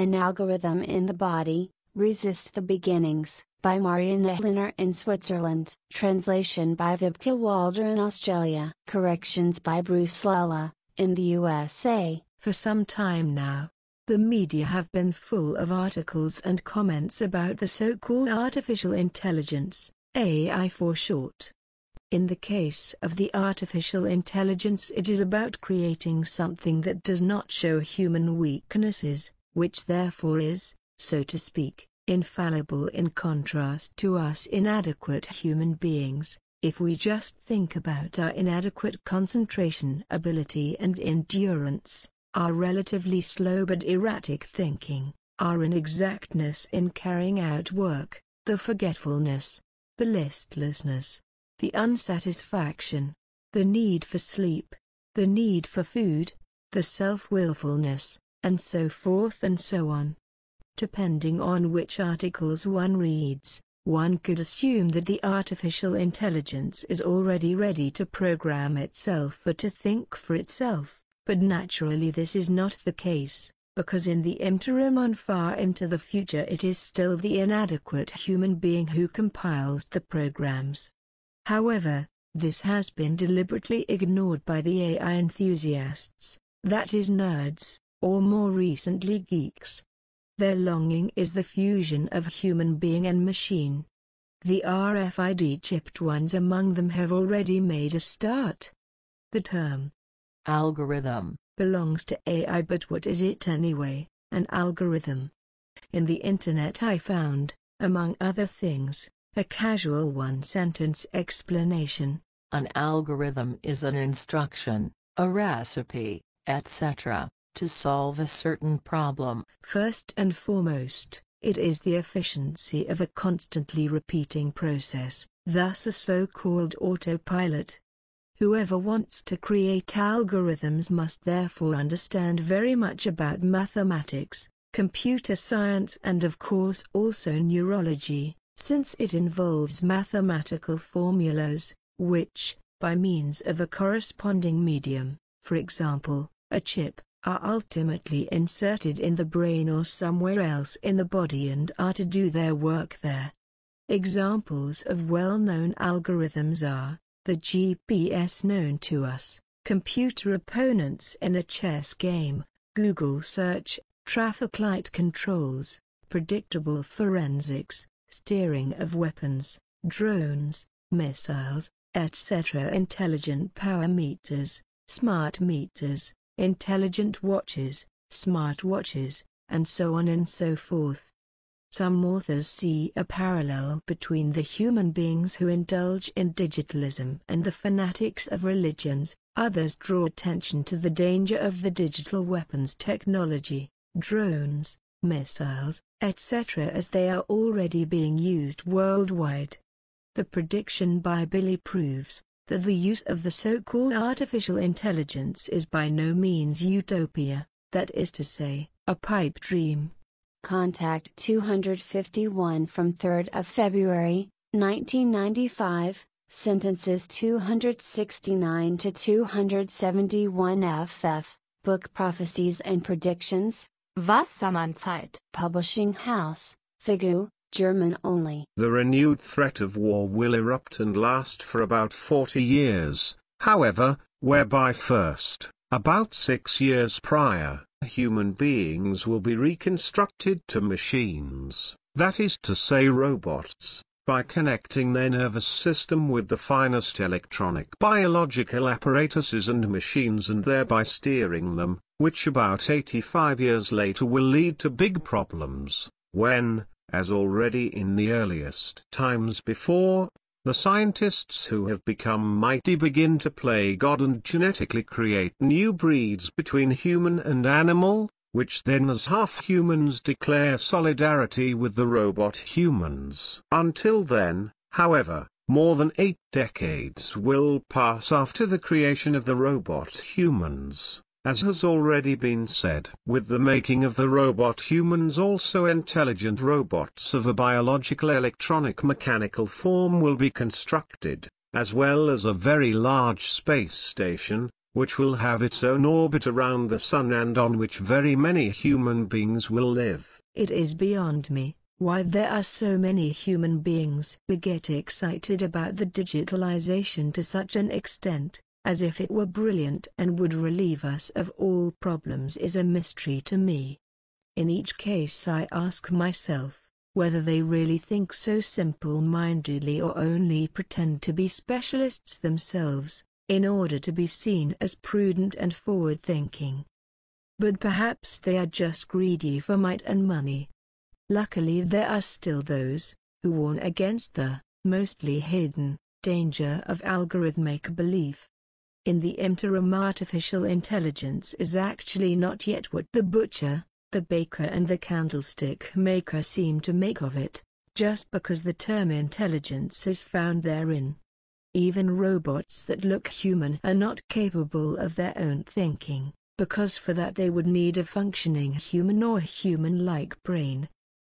An Algorithm in the Body, Resist the Beginnings, by Marianne Ehlener in Switzerland. Translation by Vibke Walder in Australia. Corrections by Bruce Lella, in the USA. For some time now, the media have been full of articles and comments about the so-called artificial intelligence, AI for short. In the case of the artificial intelligence, it is about creating something that does not show human weaknesses, which therefore is, so to speak, infallible, in contrast to us inadequate human beings. If we just think about our inadequate concentration ability and endurance, our relatively slow but erratic thinking, our inexactness in carrying out work, the forgetfulness, the listlessness, the unsatisfaction, the need for sleep, the need for food, the self-willfulness, and so forth and so on. Depending on which articles one reads, one could assume that the artificial intelligence is already ready to program itself or to think for itself, but naturally this is not the case, because in the interim and far into the future it is still the inadequate human being who compiles the programs. However, this has been deliberately ignored by the AI enthusiasts, that is nerds, or more recently geeks. Their longing is the fusion of human being and machine. The RFID-chipped ones among them have already made a start. The term algorithm belongs to AI, but what is it anyway, an algorithm? In the internet I found, among other things, a casual one-sentence explanation. An algorithm is an instruction, a recipe, etc., to solve a certain problem. First and foremost, it is the efficiency of a constantly repeating process, thus a so-called autopilot. Whoever wants to create algorithms must therefore understand very much about mathematics, computer science, and of course also neurology, since it involves mathematical formulas, which, by means of a corresponding medium, for example, a chip, are ultimately inserted in the brain or somewhere else in the body and are to do their work there. Examples of well-known algorithms are the GPS known to us, computer opponents in a chess game, Google search, traffic light controls, predictable forensics, steering of weapons, drones, missiles, etc. Intelligent power meters, smart meters, intelligent watches, smart watches, and so on and so forth. Some authors see a parallel between the human beings who indulge in digitalism and the fanatics of religions. Others draw attention to the danger of the digital weapons technology, drones, missiles, etc., as they are already being used worldwide. The prediction by Billy proves that the use of the so-called artificial intelligence is by no means utopia, that is to say, a pipe dream. Contact 251 from 3rd of February, 1995, sentences 269 to 271 FF, Book Prophecies and Predictions, Wassermann-Zeit. Publishing House, Figu, German only. The renewed threat of war will erupt and last for about 40 years, however, whereby first, about 6 years prior, human beings will be reconstructed to machines, that is to say robots, by connecting their nervous system with the finest electronic biological apparatuses and machines and thereby steering them, which about 85 years later will lead to big problems, when, as already in the earliest times before, the scientists who have become mighty begin to play God and genetically create new breeds between human and animal, which then as half-humans declare solidarity with the robot humans. Until then, however, more than 8 decades will pass after the creation of the robot humans. As has already been said, with the making of the robot humans also intelligent robots of a biological electronic mechanical form will be constructed, as well as a very large space station, which will have its own orbit around the sun and on which very many human beings will live. It is beyond me why there are so many human beings who get excited about the digitalization to such an extent, as if it were brilliant and would relieve us of all problems, is a mystery to me. In each case I ask myself, whether they really think so simple-mindedly or only pretend to be specialists themselves, in order to be seen as prudent and forward-thinking. But perhaps they are just greedy for might and money. Luckily there are still those who warn against the, mostly hidden, danger of algorithmic belief. In the interim, artificial intelligence is actually not yet what the butcher, the baker and the candlestick maker seem to make of it, just because the term intelligence is found therein. Even robots that look human are not capable of their own thinking, because for that they would need a functioning human or human-like brain.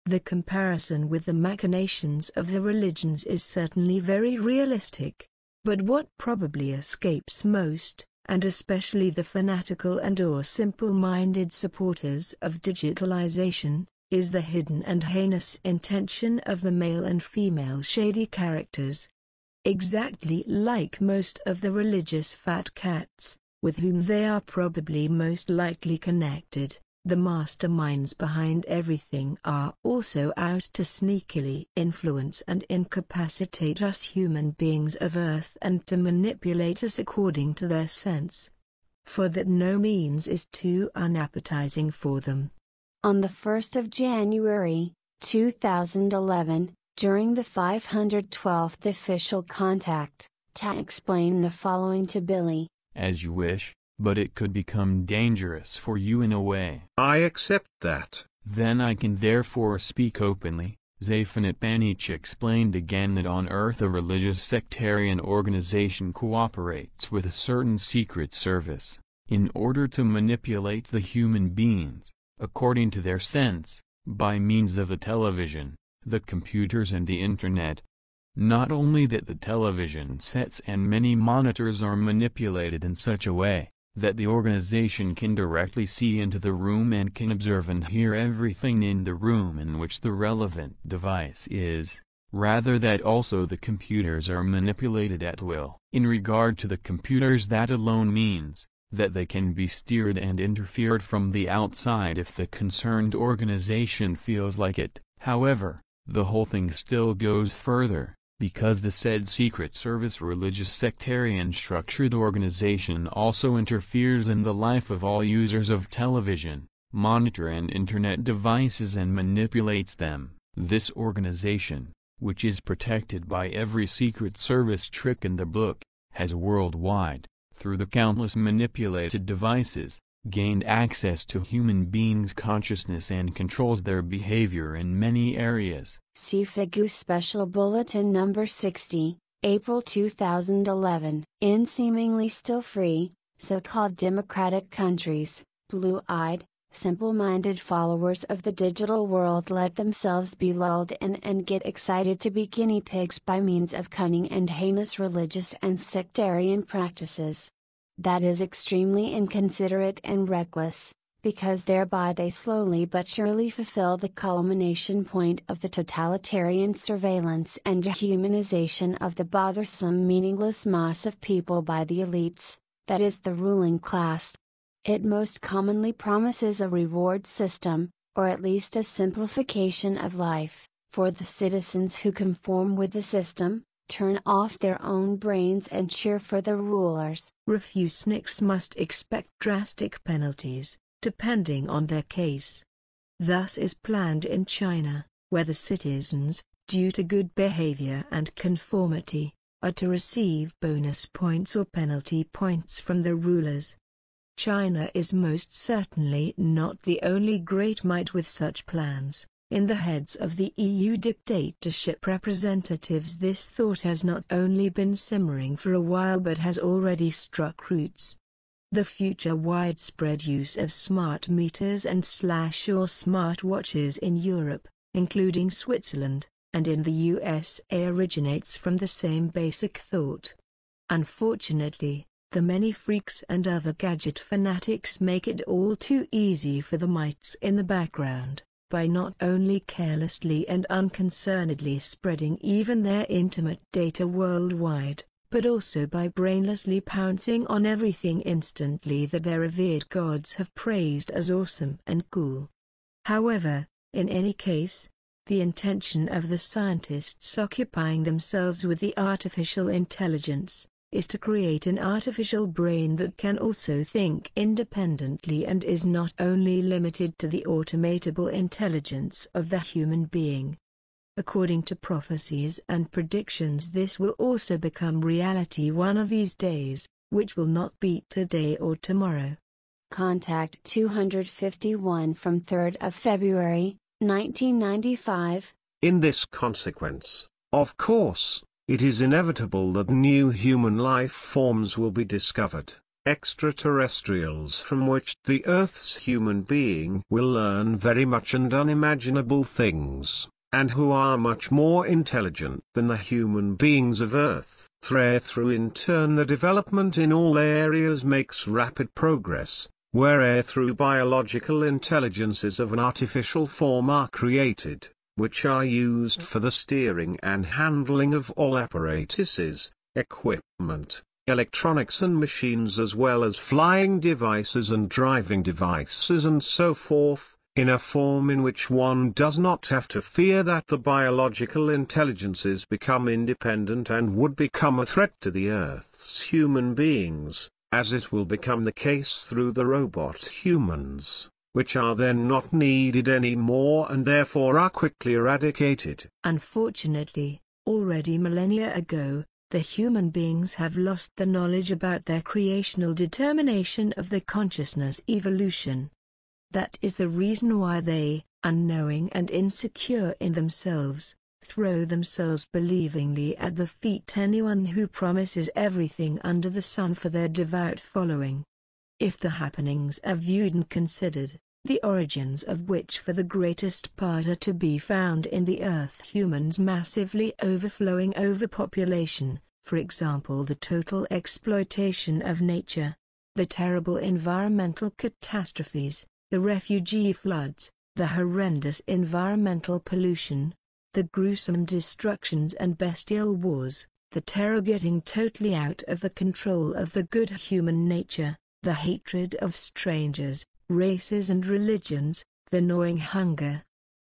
The comparison with the machinations of the religions is certainly very realistic. But what probably escapes most, and especially the fanatical and/or simple-minded supporters of digitalization, is the hidden and heinous intention of the male and female shady characters. Exactly like most of the religious fat cats, with whom they are probably most likely connected, the masterminds behind everything are also out to sneakily influence and incapacitate us human beings of Earth and to manipulate us according to their sense. For that no means is too unappetizing for them. On the 1st of January, 2011, during the 512th official contact, Ta explained the following to Billy. As you wish, but it could become dangerous for you in a way. I accept that. Then I can therefore speak openly. Zayfanet Banich explained again that on Earth a religious sectarian organization cooperates with a certain secret service, in order to manipulate the human beings, according to their sense, by means of the television, the computers and the internet. Not only that the television sets and many monitors are manipulated in such a way, that the organization can directly see into the room and can observe and hear everything in the room in which the relevant device is, rather that also the computers are manipulated at will. In regard to the computers, that alone means that they can be steered and interfered from the outside if the concerned organization feels like it. However, the whole thing still goes further, because the said secret service religious sectarian structured organization also interferes in the life of all users of television, monitor and internet devices and manipulates them. This organization, which is protected by every secret service trick in the book, has worldwide, through the countless manipulated devices, gained access to human beings' consciousness and controls their behavior in many areas. See FIGU Special Bulletin Number 60, April 2011. In seemingly still free, so-called democratic countries, blue-eyed, simple-minded followers of the digital world let themselves be lulled in and get excited to be guinea pigs by means of cunning and heinous religious and sectarian practices. That is extremely inconsiderate and reckless, because thereby they slowly but surely fulfill the culmination point of the totalitarian surveillance and dehumanization of the bothersome meaningless mass of people by the elites, that is the ruling class. It most commonly promises a reward system, or at least a simplification of life, for the citizens who conform with the system, turn off their own brains and cheer for the rulers. Refuseniks must expect drastic penalties, depending on their case. Thus is planned in China, where the citizens, due to good behavior and conformity, are to receive bonus points or penalty points from the rulers. China is most certainly not the only great might with such plans. In the heads of the EU dictatorship representatives, this thought has not only been simmering for a while but has already struck roots. The future widespread use of smart meters and or smart watches in Europe, including Switzerland, and in the USA originates from the same basic thought. Unfortunately, The many freaks and other gadget fanatics make it all too easy for the mites in the background, by not only carelessly and unconcernedly spreading even their intimate data worldwide, but also by brainlessly pouncing on everything instantly that their revered gods have praised as awesome and cool. However, in any case, the intention of the scientists occupying themselves with the artificial intelligence is to create an artificial brain that can also think independently and is not only limited to the automatable intelligence of the human being. According to prophecies and predictions, this will also become reality one of these days, which will not be today or tomorrow. Contact 251 from 3rd of February, 1995. In this consequence, of course, it is inevitable that new human life forms will be discovered, extraterrestrials from which the Earth's human being will learn very much and unimaginable things, and who are much more intelligent than the human beings of Earth. Through in turn the development in all areas makes rapid progress, where through biological intelligences of an artificial form are created, which are used for the steering and handling of all apparatuses, equipment, electronics and machines, as well as flying devices and driving devices and so forth, in a form in which one does not have to fear that the biological intelligences become independent and would become a threat to the Earth's human beings, as it will become the case through the robot humans, which are then not needed anymore and therefore are quickly eradicated. Unfortunately, already millennia ago, the human beings have lost the knowledge about their creational determination of the consciousness evolution. That is the reason why they, unknowing and insecure in themselves, throw themselves believingly at the feet anyone who promises everything under the sun for their devout following. If the happenings are viewed and considered, the origins of which for the greatest part are to be found in the Earth humans' massively overflowing overpopulation, for example the total exploitation of nature, the terrible environmental catastrophes, the refugee floods, the horrendous environmental pollution, the gruesome destructions and bestial wars, the terror getting totally out of the control of the good human nature, the hatred of strangers, races and religions, the gnawing hunger,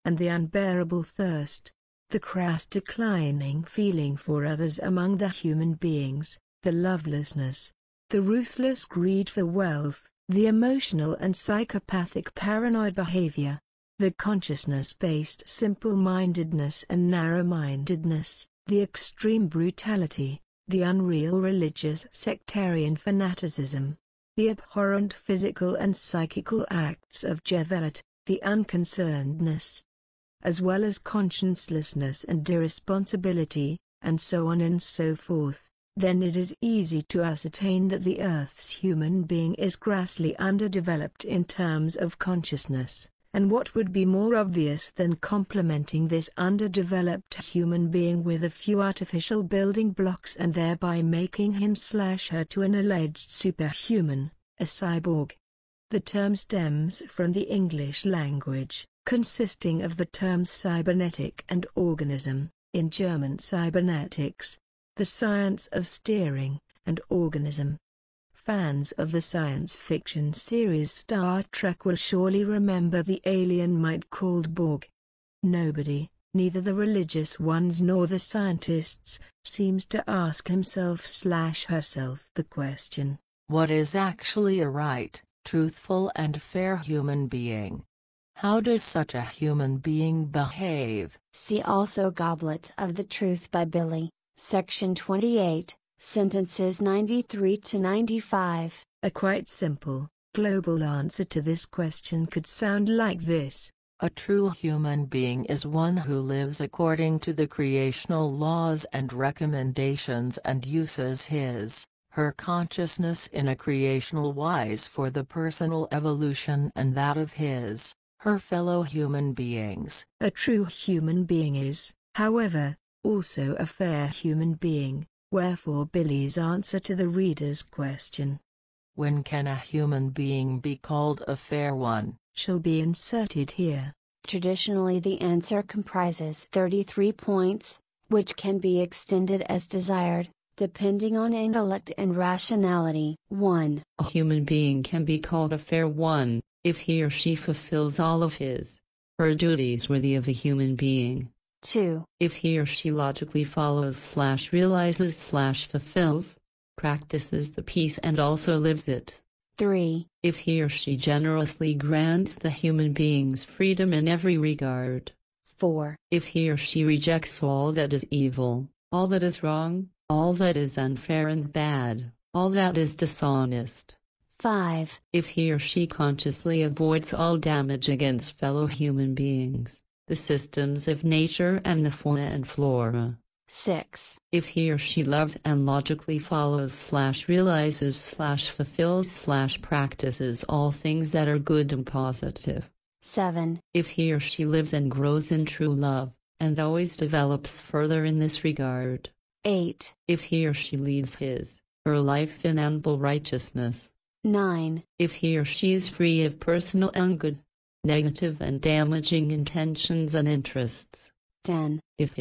and the unbearable thirst, the crass declining feeling for others among the human beings, the lovelessness, the ruthless greed for wealth, the emotional and psychopathic paranoid behavior, the consciousness-based simple-mindedness and narrow-mindedness, the extreme brutality, the unreal religious sectarian fanaticism, the abhorrent physical and psychical acts of Jevelet, the unconcernedness, as well as consciencelessness and irresponsibility, and so on and so forth, then it is easy to ascertain that the Earth's human being is grossly underdeveloped in terms of consciousness. And what would be more obvious than complementing this underdeveloped human being with a few artificial building blocks and thereby making him/her to an alleged superhuman, a cyborg? The term stems from the English language, consisting of the terms cybernetic and organism, in German cybernetics, the science of steering, and organism. Fans of the science fiction series Star Trek will surely remember the alien mite called Borg. Nobody, neither the religious ones nor the scientists, seems to ask himself/herself the question, what is actually a right, truthful and fair human being? How does such a human being behave? See also Goblet of the Truth by Billy, Section 28. Sentences 93 to 95. A quite simple, global answer to this question could sound like this. A true human being is one who lives according to the creational laws and recommendations and uses her consciousness in a creational wise for the personal evolution and that of her fellow human beings. A true human being is, however, also a fair human being, Wherefore Billy's answer to the reader's question, When can a human being be called a fair one? Shall be inserted here. Traditionally, the answer comprises 33 points, which can be extended as desired, depending on intellect and rationality. 1. A human being can be called a fair one, if he or she fulfills all of her duties worthy of a human being. 2. If he or she logically follows/realizes/fulfills, practices the peace and also lives it. 3. If he or she generously grants the human beings freedom in every regard. 4. If he or she rejects all that is evil, all that is wrong, all that is unfair and bad, all that is dishonest. 5. If he or she consciously avoids all damage against fellow human beings, the systems of nature and the fauna and flora. 6. If he or she loves and logically follows/realizes/fulfills/practices all things that are good and positive. 7. If he or she lives and grows in true love, and always develops further in this regard. 8. If he or she leads her life in ample righteousness. 9. If he or she is free of personal ungood, negative and damaging intentions and interests. 10. If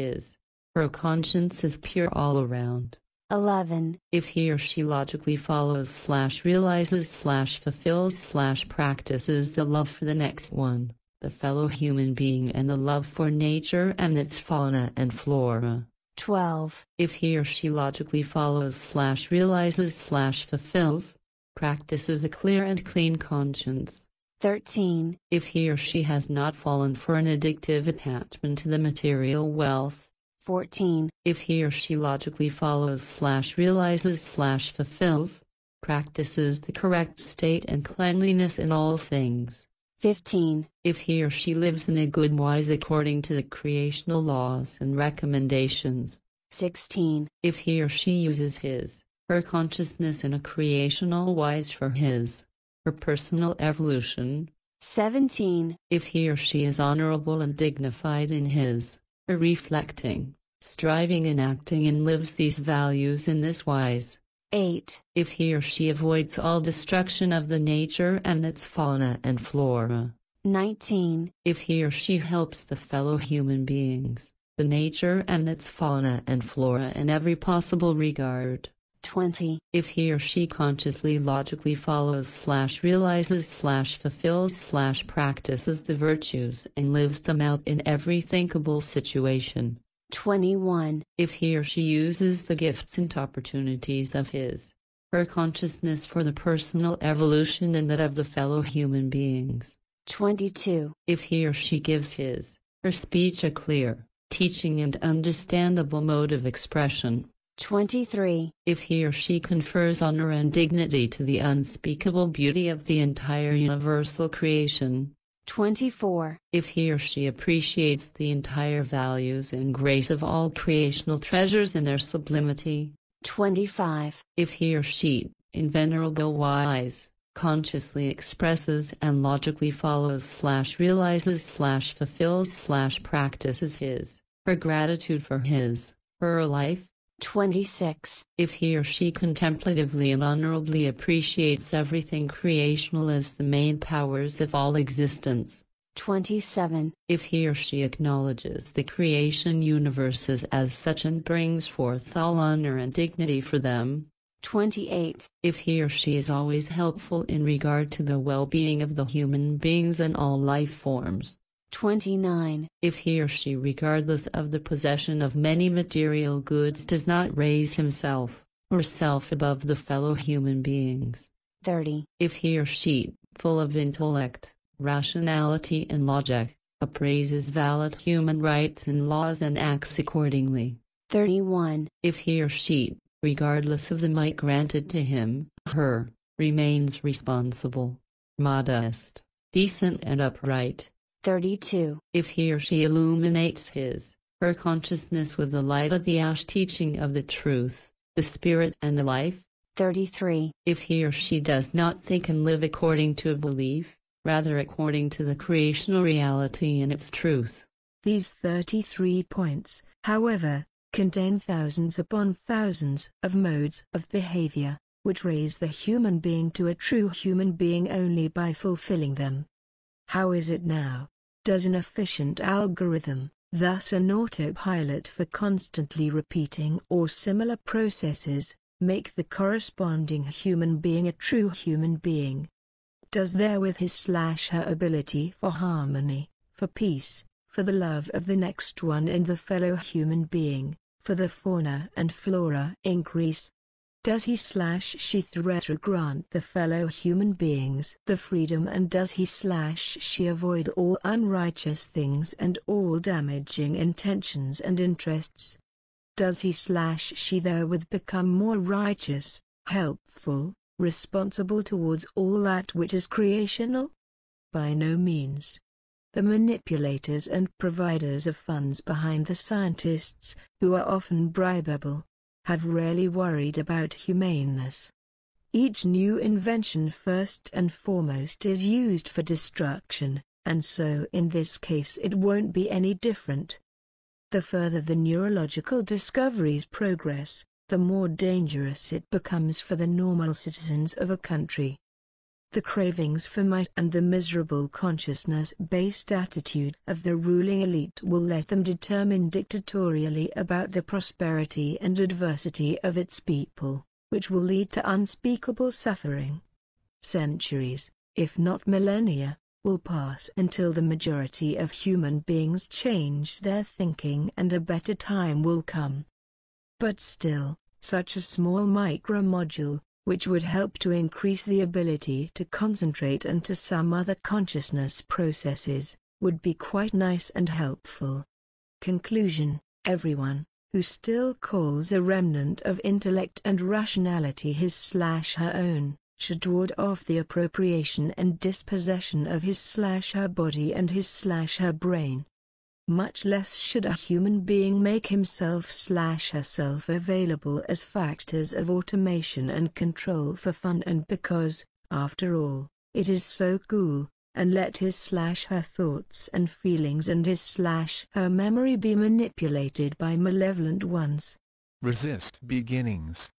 her conscience is pure all around. 11. If he or she logically follows/realizes/fulfills/practices the love for the next one, the fellow human being, and the love for nature and its fauna and flora. 12. If he or she logically follows/realizes/fulfills, practices a clear and clean conscience. 13. If he or she has not fallen for an addictive attachment to the material wealth. 14. If he or she logically follows/realizes/fulfills, practices the correct state and cleanliness in all things. 15. If he or she lives in a good wise according to the creational laws and recommendations. 16. If he or she uses her consciousness in a creational wise for her personal evolution. 17. If he or she is honorable and dignified in her reflecting, striving and acting and lives these values in this wise. 8. If he or she avoids all destruction of the nature and its fauna and flora. 19. If he or she helps the fellow human beings, the nature and its fauna and flora in every possible regard. 20. If he or she consciously logically follows/realizes/fulfills/practices the virtues and lives them out in every thinkable situation. 21. If he or she uses the gifts and opportunities of her consciousness for the personal evolution and that of the fellow human beings. 22. If he or she gives her speech a clear, teaching and understandable mode of expression. 23. If he or she confers honor and dignity to the unspeakable beauty of the entire universal creation. 24. If he or she appreciates the entire values and grace of all creational treasures in their sublimity. 25. If he or she, in venerable wise, consciously expresses and logically follows/realizes/fulfills/practices her gratitude for her life. 26. If he or she contemplatively and honorably appreciates everything creational as the main powers of all existence. 27. If he or she acknowledges the creation universes as such and brings forth all honor and dignity for them. 28. If he or she is always helpful in regard to the well-being of the human beings and all life forms. 29. If he or she, regardless of the possession of many material goods, does not raise himself or self above the fellow human beings. 30. If he or she, full of intellect, rationality and logic, appraises valid human rights and laws and acts accordingly. 31. If he or she, regardless of the might granted to him, her, remains responsible, modest, decent and upright. 32. If he or she illuminates her consciousness with the light of the Ash teaching of the truth, the spirit and the life. 33. If he or she does not think and live according to a belief, rather according to the creational reality and its truth. These 33 points, however, contain thousands upon thousands of modes of behavior, which raise the human being to a true human being only by fulfilling them. How is it now? Does an efficient algorithm, thus an autopilot for constantly repeating or similar processes, make the corresponding human being a true human being? Does therewith his/her ability for harmony, for peace, for the love of the next one and the fellow human being, for the fauna and flora increase? Does he/she through grant the fellow human beings the freedom, and does he/she avoid all unrighteous things and all damaging intentions and interests? Does he/she therewith become more righteous, helpful, responsible towards all that which is creational? By no means. The manipulators and providers of funds behind the scientists, who are often bribable, have rarely worried about humaneness. Each new invention first and foremost is used for destruction, and so in this case it won't be any different. The further the neurological discoveries progress, the more dangerous it becomes for the normal citizens of a country. The cravings for might and the miserable consciousness-based attitude of the ruling elite will let them determine dictatorially about the prosperity and adversity of its people, which will lead to unspeakable suffering. Centuries, if not millennia, will pass until the majority of human beings change their thinking and a better time will come. But still, such a small micromodule, which would help to increase the ability to concentrate and to some other consciousness processes, would be quite nice and helpful. Conclusion: everyone who still calls a remnant of intellect and rationality his/her own, should ward off the appropriation and dispossession of his/her body and his/her brain. Much less should a human being make himself/herself available as factors of automation and control for fun and because, after all, it is so cool, and let his/her thoughts and feelings and his/her memory be manipulated by malevolent ones. Resist beginnings.